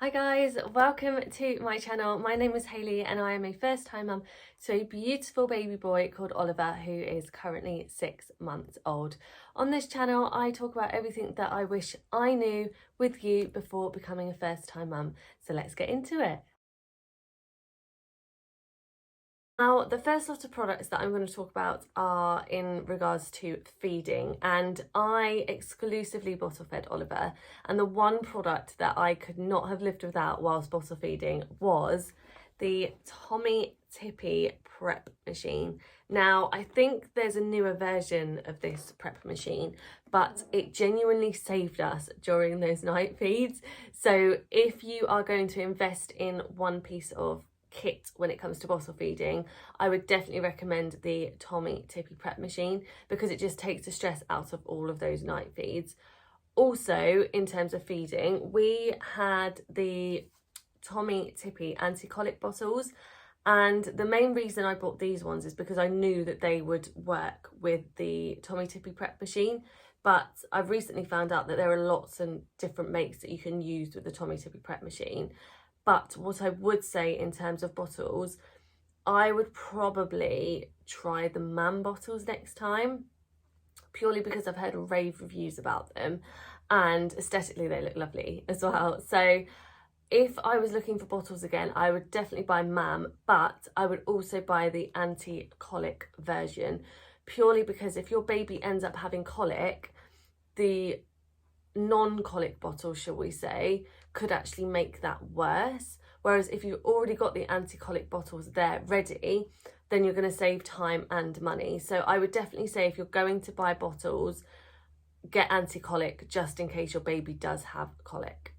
Hi guys, welcome to my channel. My name is Hayley and I am a first-time mum to a beautiful baby boy called Oliver who is currently 6 months old. On this channel I talk about everything that I wish I knew with you before becoming a first-time mum. So let's get into it. Now, the first lot of products that I'm going to talk about are in regards to feeding, and I exclusively bottle fed Oliver, and the one product that I could not have lived without whilst bottle feeding was the Tommy Tippy prep machine. Now, I think there's a newer version of this prep machine, but it genuinely saved us during those night feeds. So if you are going to invest in one piece of kit when it comes to bottle feeding, I would definitely recommend the Tommy Tippy prep machine because it just takes the stress out of all of those night feeds. Also, in terms of feeding, we had the Tommy Tippy anti-colic bottles, and the main reason I bought these ones is because I knew that they would work with the Tommy Tippy prep machine. But I've recently found out that there are lots of different makes that you can use with the Tommy Tippy prep machine. But what I would say in terms of bottles, I would probably try the Man bottles next time, purely because I've heard rave reviews about them and aesthetically they look lovely as well. So if I was looking for bottles again, I would definitely buy MAM, but I would also buy the anti-colic version, purely because if your baby ends up having colic, the non-colic bottle, shall we say, could actually make that worse. Whereas if you've already got the anti-colic bottles there ready, then you're going to save time and money. So I would definitely say if you're going to buy bottles, get anti-colic just in case your baby does have colic.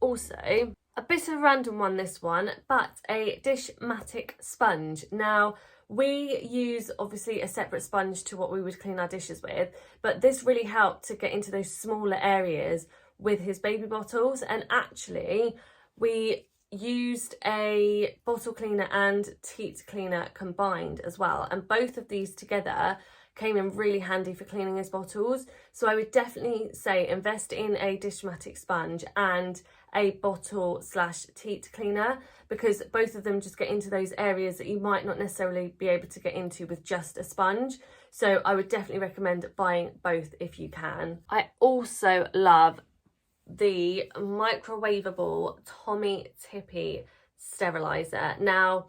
Also, a bit of a random one this one, but a Dishmatic sponge. Now, we use obviously a separate sponge to what we would clean our dishes with, but this really helped to get into those smaller areas with his baby bottles. And actually, we used a bottle cleaner and teat cleaner combined as well. And both of these together came in really handy for cleaning his bottles. So I would definitely say invest in a Dishmatic sponge and a bottle/teat cleaner, because both of them just get into those areas that you might not necessarily be able to get into with just a sponge. So I would definitely recommend buying both if you can. I also love the microwavable Tommy Tippy sterilizer. Now,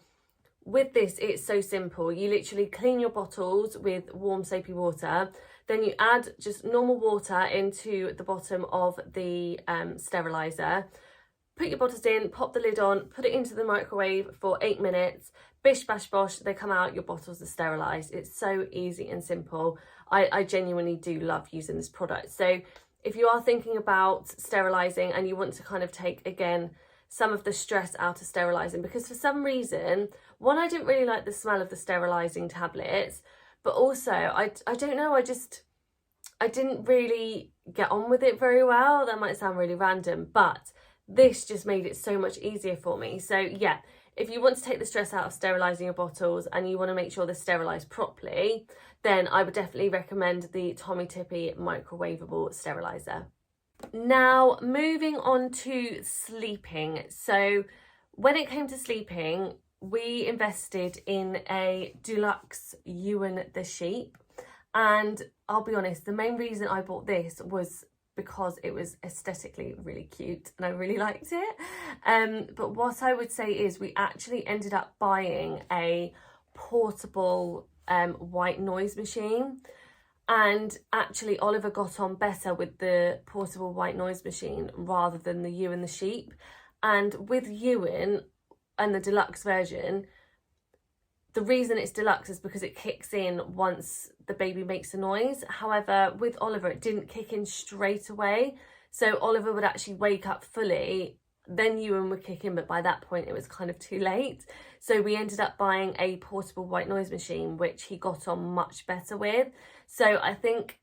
with this, it's so simple. You literally clean your bottles with warm soapy water, then you add just normal water into the bottom of the sterilizer, put your bottles in, pop the lid on, put it into the microwave for 8 minutes, bish bash bosh, they come out, your bottles are sterilised. It's so easy and simple. I genuinely do love using this product. So if you are thinking about sterilising and you want to kind of take, again, some of the stress out of sterilising, because for some reason, one, I didn't really like the smell of the sterilising tablets, but also I don't know, I didn't really get on with it very well. That might sound really random, but this just made it so much easier for me. So yeah, if you want to take the stress out of sterilising your bottles and you want to make sure they're sterilised properly, then I would definitely recommend the Tommy Tippy microwavable sterilizer. Now, moving on to sleeping. So when it came to sleeping, we invested in a deluxe Ewan the sheep. And I'll be honest, the main reason I bought this was because it was aesthetically really cute and I really liked it. But what I would say is we actually ended up buying a portable white noise machine. And actually Oliver got on better with the portable white noise machine rather than the Ewan the sheep. And with Ewan and the deluxe version, the reason it's deluxe is because it kicks in once the baby makes a noise. However, with Oliver, it didn't kick in straight away. So Oliver would actually wake up fully, then Ewan would kick in, but by that point it was kind of too late. So we ended up buying a portable white noise machine, which he got on much better with. So I think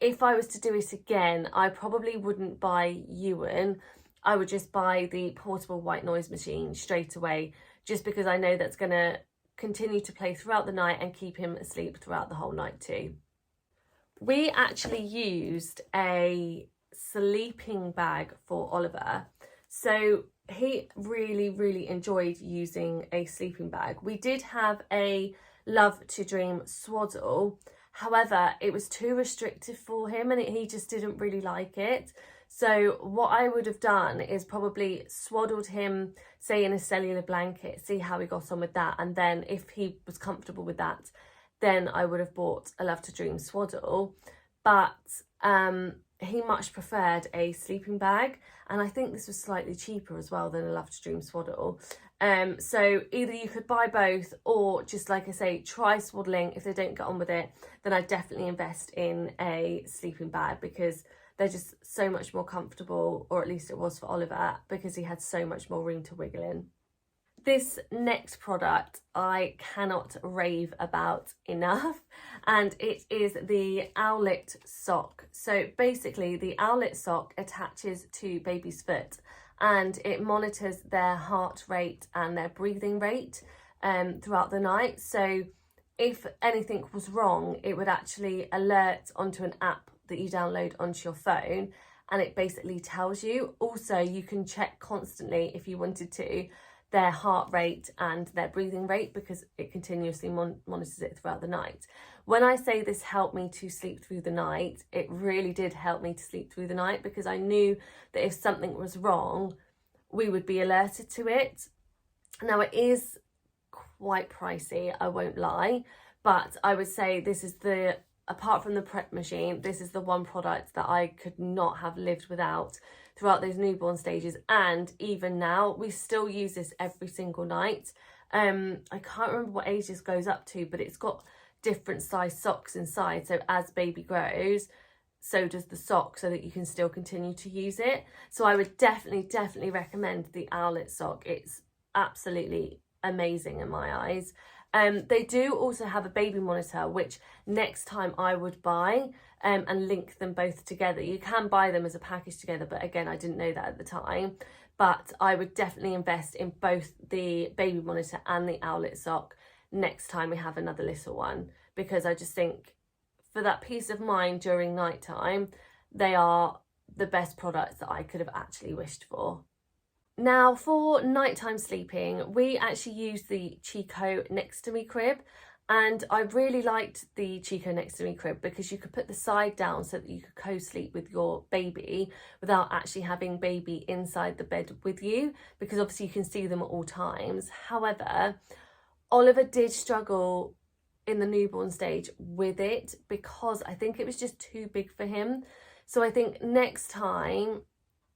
if I was to do it again, I probably wouldn't buy Ewan. I would just buy the portable white noise machine straight away, just because I know that's going to continue to play throughout the night and keep him asleep throughout the whole night too. We actually used a sleeping bag for Oliver. So he really enjoyed using a sleeping bag. We did have a Love to Dream swaddle. However, it was too restrictive for him and he just didn't really like it. So what I would have done is probably swaddled him, say, in a cellular blanket, see how he got on with that. And then if he was comfortable with that, then I would have bought a Love to Dream swaddle. But he much preferred a sleeping bag. And I think this was slightly cheaper as well than a Love to Dream swaddle. So either you could buy both, or just, like I say, try swaddling. If they don't get on with it, then I'd definitely invest in a sleeping bag, because they're just so much more comfortable, or at least it was for Oliver, because he had so much more room to wiggle in. This next product I cannot rave about enough, and it is the Owlet sock. So basically the Owlet sock attaches to baby's foot and it monitors their heart rate and their breathing rate throughout the night. So if anything was wrong, it would actually alert onto an app that you download onto your phone, and it basically tells you. Also, you can check constantly, if you wanted to, their heart rate and their breathing rate, because it continuously monitors it throughout the night. When I say this helped me to sleep through the night, it really did help me to sleep through the night, because I knew that if something was wrong, we would be alerted to it. Now, it is quite pricey, I won't lie, but I would say this is apart from the prep machine, this is the one product that I could not have lived without throughout those newborn stages. And even now, we still use this every single night. I can't remember what age this goes up to, but it's got different size socks inside. So as baby grows, so does the sock, so that you can still continue to use it. So I would definitely recommend the Owlet sock. It's absolutely amazing in my eyes. They do also have a baby monitor, which next time I would buy and link them both together. You can buy them as a package together, but again, I didn't know that at the time. But I would definitely invest in both the baby monitor and the Owlet sock next time we have another little one, because I just think for that peace of mind during nighttime, they are the best products that I could have actually wished for. Now, for nighttime sleeping, we actually use the Chico Next to Me crib, and I really liked the Chico Next to Me crib because you could put the side down so that you could co-sleep with your baby without actually having baby inside the bed with you, because obviously you can see them at all times. However, Oliver did struggle in the newborn stage with it, because I think it was just too big for him. So I think next time,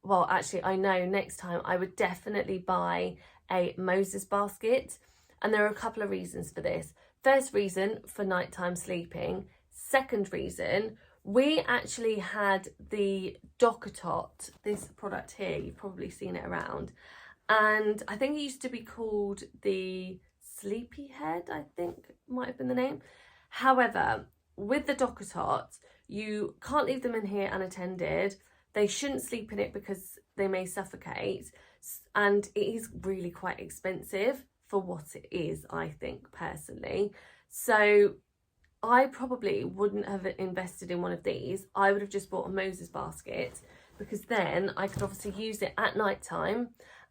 well, actually, I know next time I would definitely buy a Moses basket. And there are a couple of reasons for this. First reason, for nighttime sleeping. Second reason, we actually had the Dockertot, this product here, you've probably seen it around. And I think it used to be called the Sleepyhead, I think might have been the name. However, with the Dockertot, you can't leave them in here unattended. They shouldn't sleep in it because they may suffocate, and it is really quite expensive for what it is, I think, personally. So I probably wouldn't have invested in one of these. I would have just bought a Moses basket, because then I could obviously use it at night time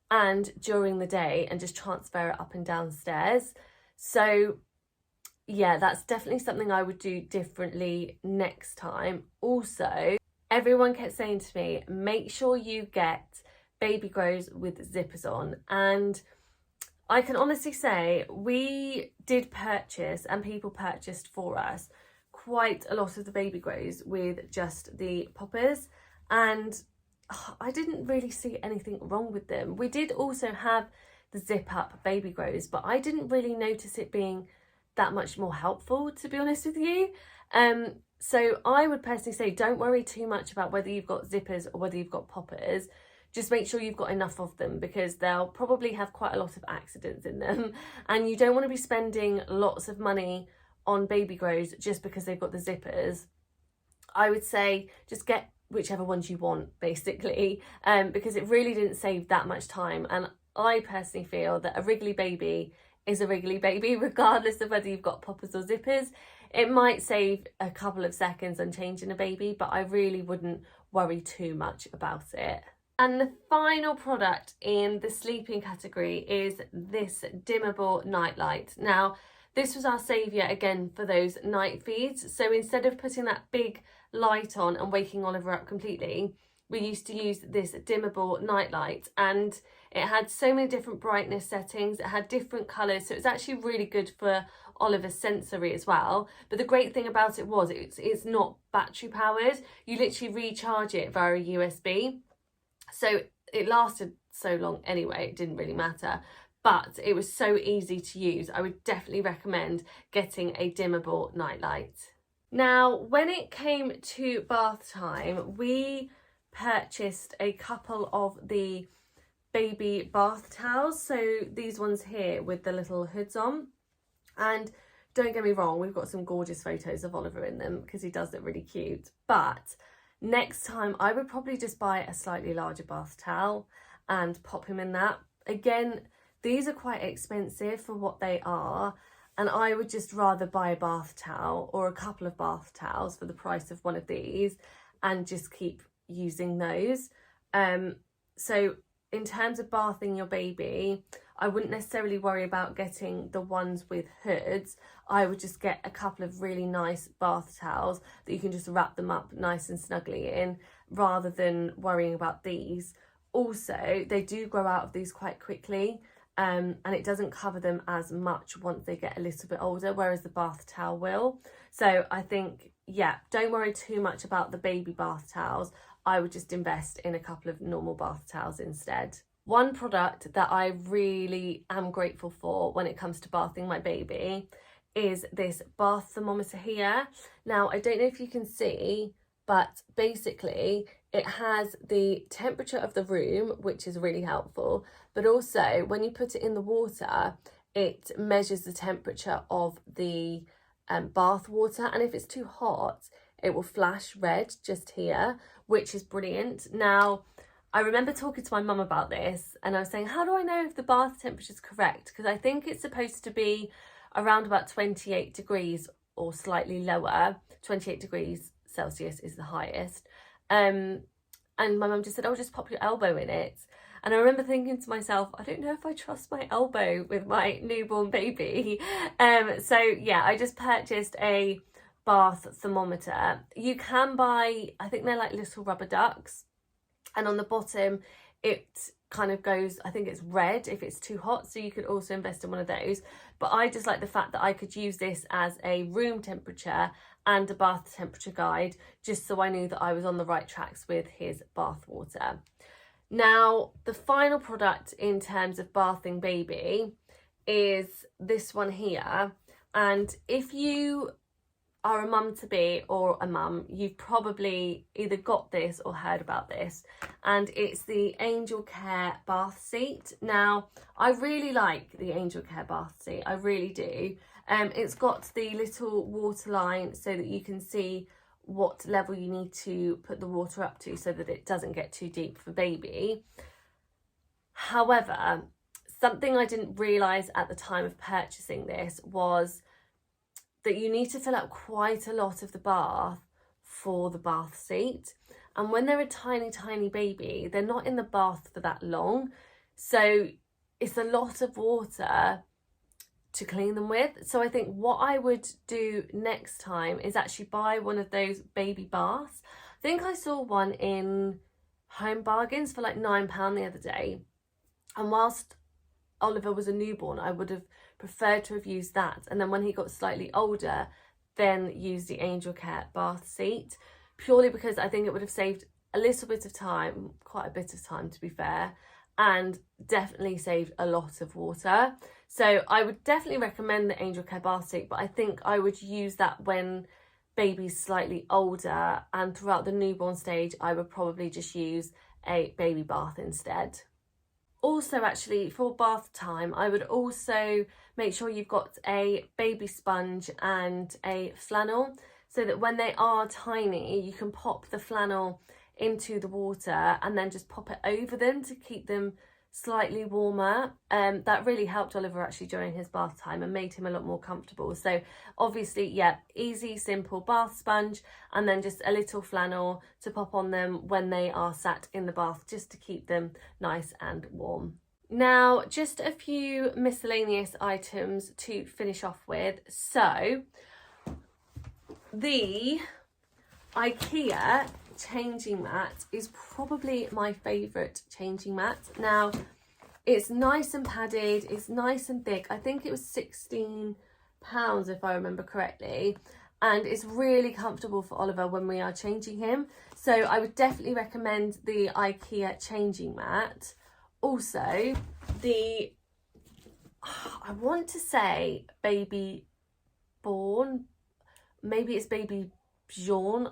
and during the day and just transfer it up and down stairs. So yeah, that's definitely something I would do differently next time. Also, everyone kept saying to me, make sure you get baby grows with zippers on. And I can honestly say we did purchase, and people purchased for us, quite a lot of the baby grows with just the poppers, and I didn't really see anything wrong with them. We did also have the zip up baby grows, but I didn't really notice it being that much more helpful, to be honest with you. So I would personally say don't worry too much about whether you've got zippers or whether you've got poppers. Just make sure you've got enough of them, because they'll probably have quite a lot of accidents in them, and you don't want to be spending lots of money on baby grows just because they've got the zippers. I would say just get whichever ones you want, basically, because it really didn't save that much time. And I personally feel that a wriggly baby is a wriggly baby, regardless of whether you've got poppers or zippers. It might save a couple of seconds on changing a baby, but I really wouldn't worry too much about it. And the final product in the sleeping category is this dimmable nightlight. Now, this was our saviour again for those night feeds. So instead of putting that big light on and waking Oliver up completely, we used to use this dimmable nightlight, and it had so many different brightness settings. It had different colours, so it's actually really good for Oliver's sensory as well. But the great thing about it was it's not battery powered. You literally recharge it via USB. So it lasted so long anyway, it didn't really matter. But it was so easy to use. I would definitely recommend getting a dimmable nightlight. Now, when it came to bath time, we purchased a couple of the baby bath towels. So these ones here with the little hoods on. And don't get me wrong, we've got some gorgeous photos of Oliver in them because he does look really cute. But next time I would probably just buy a slightly larger bath towel and pop him in that. Again, these are quite expensive for what they are, and I would just rather buy a bath towel or a couple of bath towels for the price of one of these and just keep using those. So in terms of bathing your baby, I wouldn't necessarily worry about getting the ones with hoods. I would just get a couple of really nice bath towels that you can just wrap them up nice and snugly in, rather than worrying about these. Also, they do grow out of these quite quickly, and it doesn't cover them as much once they get a little bit older, whereas the bath towel will. So I think, yeah, don't worry too much about the baby bath towels. I would just invest in a couple of normal bath towels instead. One product that I really am grateful for when it comes to bathing my baby is this bath thermometer here. Now, I don't know if you can see, but basically it has the temperature of the room, which is really helpful, but also when you put it in the water, it measures the temperature of the bath water, and if it's too hot, it will flash red just here, which is brilliant. Now, I remember talking to my mum about this, and I was saying, how do I know if the bath temperature is correct? Because I think it's supposed to be around about 28 degrees or slightly lower. 28 degrees Celsius is the highest. And my mum just said, oh, just pop your elbow in it. And I remember thinking to myself, I don't know if I trust my elbow with my newborn baby. So yeah, I just purchased a bath thermometer. You can buy, I think they're like little rubber ducks, and on the bottom it kind of goes, I think it's red if it's too hot, so you could also invest in one of those. But I just like the fact that I could use this as a room temperature and a bath temperature guide, just so I knew that I was on the right tracks with his bath water. Now, the final product in terms of bathing baby is this one here. And if you are a mum-to-be or a mum, you've probably either got this or heard about this, and it's the Angel Care bath seat. Now, I really like the Angel Care bath seat, I really do. It's got the little water line so that you can see what level you need to put the water up to so that it doesn't get too deep for baby. However, something I didn't realise at the time of purchasing this was that you need to fill up quite a lot of the bath for the bath seat. And when they're a tiny, tiny baby, they're not in the bath for that long. So it's a lot of water to clean them with. So I think what I would do next time is actually buy one of those baby baths. I think I saw one in Home Bargains for like £9 the other day. And whilst Oliver was a newborn, I would have preferred to have used that, and then when he got slightly older, then use the Angel Care bath seat, purely because I think it would have saved a little bit of time, quite a bit of time to be fair, and definitely saved a lot of water. So I would definitely recommend the Angel Care bath seat, but I think I would use that when baby's slightly older, and throughout the newborn stage I would probably just use a baby bath instead. Also, actually, for bath time, I would also make sure you've got a baby sponge and a flannel, so that when they are tiny, you can pop the flannel into the water and then just pop it over them to keep them slightly warmer. That really helped Oliver actually during his bath time and made him a lot more comfortable. So obviously, yeah, easy, simple bath sponge, and then just a little flannel to pop on them when they are sat in the bath, just to keep them nice and warm. Now, just a few miscellaneous items to finish off with. So the IKEA changing mat is probably my favourite changing mat. Now, it's nice and padded, it's nice and thick. I think it was £16 if I remember correctly, and it's really comfortable for Oliver when we are changing him. So I would definitely recommend the IKEA changing mat. Also, I want to say Baby Born, maybe it's Baby Bjorn.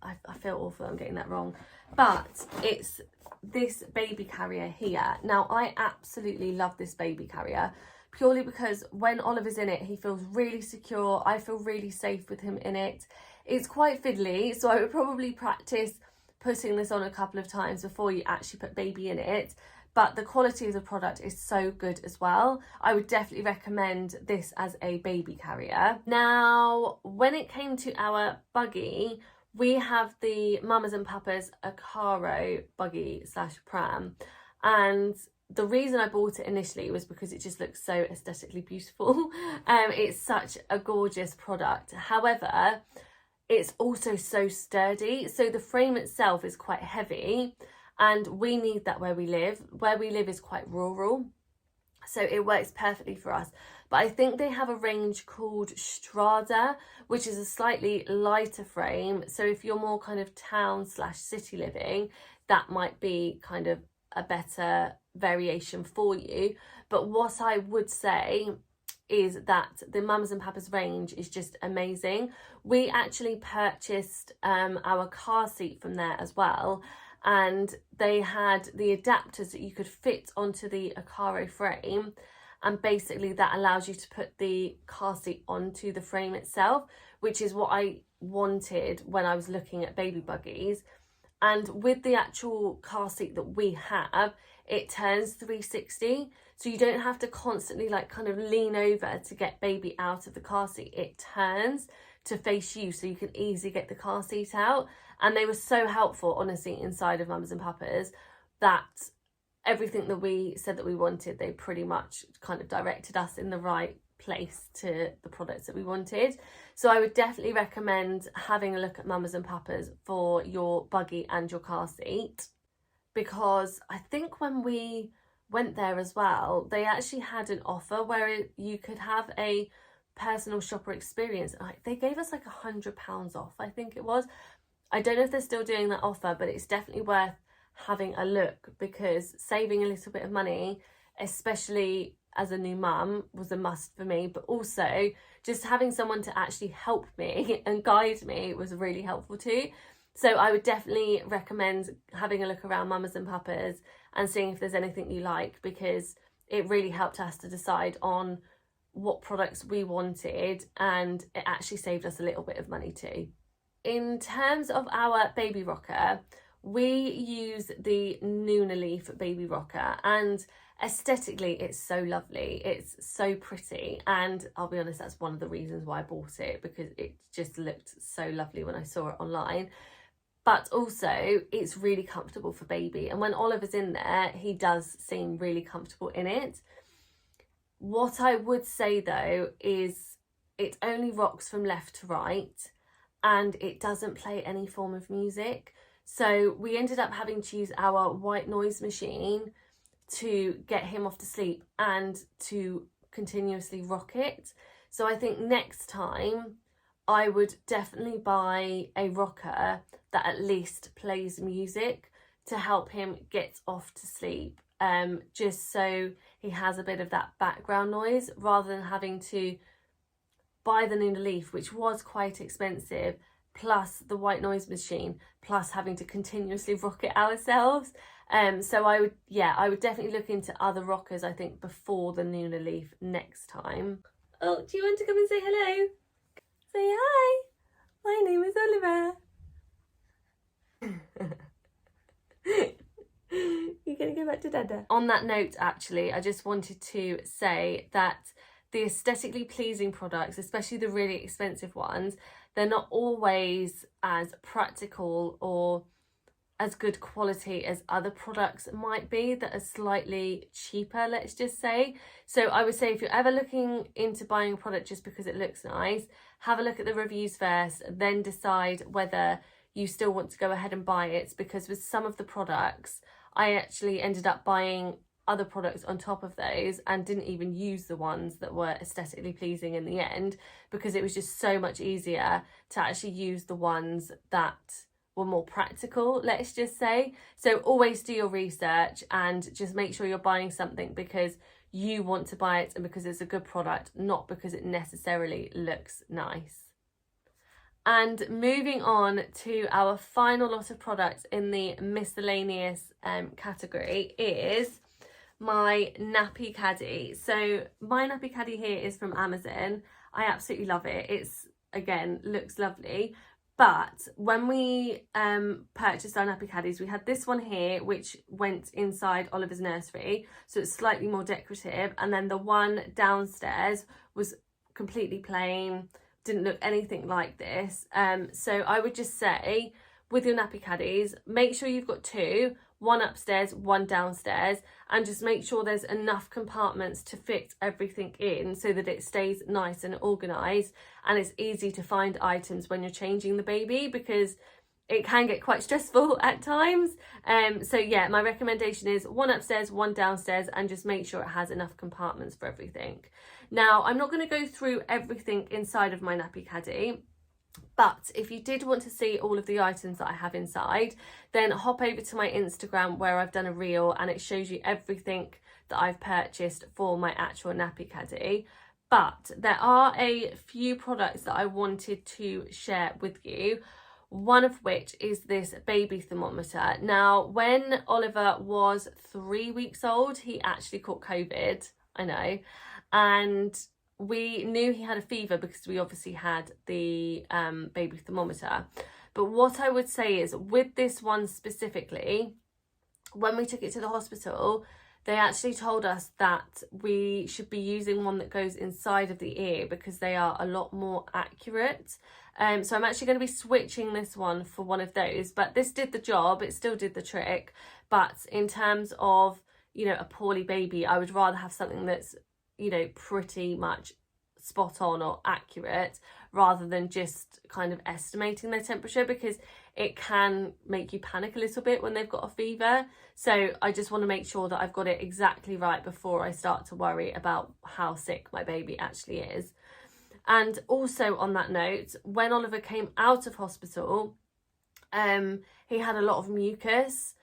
I feel awful I'm getting that wrong, but it's this baby carrier here. Now, I absolutely love this baby carrier purely because when Oliver's in it, he feels really secure. I feel really safe with him in it. It's quite fiddly, so I would probably practice putting this on a couple of times before you actually put baby in it. But the quality of the product is so good as well. I would definitely recommend this as a baby carrier. Now, when it came to our buggy, we have the Mamas and Papas Occaro buggy / pram. And the reason I bought it initially was because it just looks so aesthetically beautiful. It's such a gorgeous product. However, it's also so sturdy. So the frame itself is quite heavy, and we need that where we live. Where we live is quite rural, so it works perfectly for us. But I think they have a range called Strada, which is a slightly lighter frame. So if you're more kind of town / city living, that might be kind of a better variation for you. But what I would say is that the Mamas and Papas range is just amazing. We actually purchased our car seat from there as well, and they had the adapters that you could fit onto the Occaro frame, and basically that allows you to put the car seat onto the frame itself, which is what I wanted when I was looking at baby buggies. And with the actual car seat that we have, it turns 360, so you don't have to constantly like kind of lean over to get baby out of the car seat. It turns to face you, so you can easily get the car seat out. And they were so helpful, honestly, inside of Mamas and Papas, that everything that we said that we wanted, they pretty much kind of directed us in the right place to the products that we wanted. So I would definitely recommend having a look at Mamas and Papas for your buggy and your car seat, because I think when we went there as well, they actually had an offer where you could have a personal shopper experience. They gave us like £100 off, I think it was. I don't know if they're still doing that offer, but it's definitely worth having a look, because saving a little bit of money, especially as a new mum, was a must for me. But also just having someone to actually help me and guide me was really helpful too. So I would definitely recommend having a look around Mamas and Papas and seeing if there's anything you like, because it really helped us to decide on what products we wanted, and it actually saved us a little bit of money too. In terms of our baby rocker, we use the Nunaleaf baby rocker, and aesthetically it's so lovely, it's so pretty, and I'll be honest, that's one of the reasons why I bought it, because it just looked so lovely when I saw it online. But also it's really comfortable for baby, and when Oliver's in there, he does seem really comfortable in it. What I would say though is it only rocks from left to right, and it doesn't play any form of music. So we ended up having to use our white noise machine to get him off to sleep and to continuously rock it. So I think next time I would definitely buy a rocker that at least plays music to help him get off to sleep, just so he has a bit of that background noise, rather than having to buy the Nunaleaf, which was quite expensive, plus the white noise machine, plus having to continuously rock it ourselves. So I would definitely look into other rockers, I think, before the Nunaleaf next time. Oh, do you want to come and say hello? Say hi. My name is Oliver. You're gonna go back to Dada. On that note, actually, I just wanted to say that the aesthetically pleasing products, especially the really expensive ones, they're not always as practical or as good quality as other products might be that are slightly cheaper, let's just say. So I would say if you're ever looking into buying a product just because it looks nice, have a look at the reviews first, then decide whether you still want to go ahead and buy it, because with some of the products, I actually ended up buying other products on top of those and didn't even use the ones that were aesthetically pleasing in the end, because it was just so much easier to actually use the ones that were more practical, let's just say. So always do your research and just make sure you're buying something because you want to buy it and because it's a good product, not because it necessarily looks nice. And moving on to our final lot of products in the miscellaneous category is my nappy caddy. So my nappy caddy here is from Amazon. I absolutely love it. It's, again, looks lovely. But when we purchased our nappy caddies, we had this one here, which went inside Oliver's nursery. So it's slightly more decorative. And then the one downstairs was completely plain, didn't look anything like this. So I would just say with your nappy caddies, make sure you've got two, one upstairs, one downstairs, and just make sure there's enough compartments to fit everything in so that it stays nice and organised and it's easy to find items when you're changing the baby, because it can get quite stressful at times. So yeah, my recommendation is one upstairs, one downstairs, and just make sure it has enough compartments for everything. Now, I'm not going to go through everything inside of my nappy caddy, but if you did want to see all of the items that I have inside, then hop over to my Instagram where I've done a reel and it shows you everything that I've purchased for my actual nappy caddy. But there are a few products that I wanted to share with you, one of which is this baby thermometer. Now, when Oliver was 3 weeks old, he actually caught COVID, I know, and we knew he had a fever because we obviously had the baby thermometer. But what I would say is with this one specifically, when we took it to the hospital, they actually told us that we should be using one that goes inside of the ear because they are a lot more accurate. So I'm actually going to be switching this one for one of those, but this did the job, it still did the trick. But in terms of, you know, a poorly baby, I would rather have something that's, you know, pretty much spot on or accurate rather than just kind of estimating their temperature, because it can make you panic a little bit when they've got a fever. So I just want to make sure that I've got it exactly right before I start to worry about how sick my baby actually is. And also on that note, when Oliver came out of hospital, he had a lot of mucus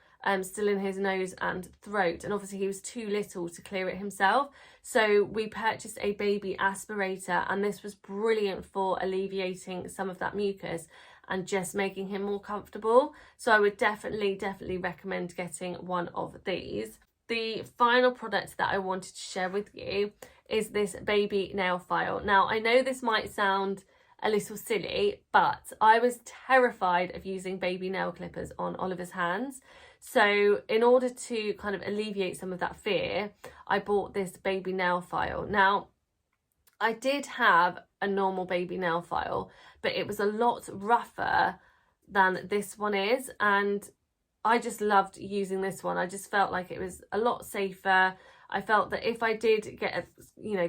still in his nose and throat, and obviously he was too little to clear it himself. So we purchased a baby aspirator, and this was brilliant for alleviating some of that mucus and just making him more comfortable. So I would definitely recommend getting one of these. The final product that I wanted to share with you is this baby nail file. Now, I know this might sound a little silly, but I was terrified of using baby nail clippers on Oliver's hands. So in order to kind of alleviate some of that fear, I bought this baby nail file. Now, I did have a normal baby nail file, but it was a lot rougher than this one is, and I just loved using this one. I just felt like it was a lot safer. I felt that if I did get,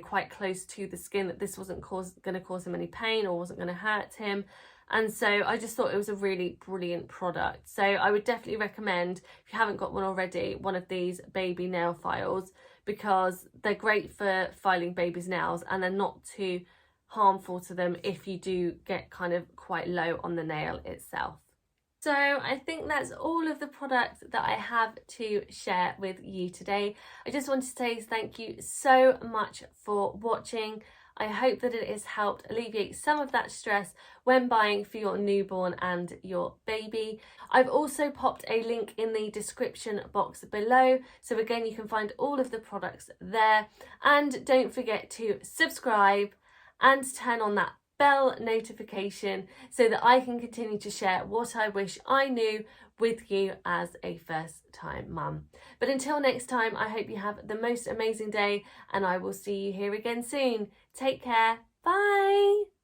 quite close to the skin, that this wasn't going to cause him any pain or wasn't going to hurt him. And so I just thought it was a really brilliant product. So I would definitely recommend, if you haven't got one already, one of these baby nail files, because they're great for filing babies' nails and they're not too harmful to them if you do get kind of quite low on the nail itself. So I think that's all of the products that I have to share with you today. I just want to say thank you so much for watching. I hope that it has helped alleviate some of that stress when buying for your newborn and your baby. I've also popped a link in the description box below. So again, you can find all of the products there. And don't forget to subscribe and turn on that bell notification so that I can continue to share what I wish I knew with you as a first time mum. But until next time, I hope you have the most amazing day, and I will see you here again soon. Take care. Bye.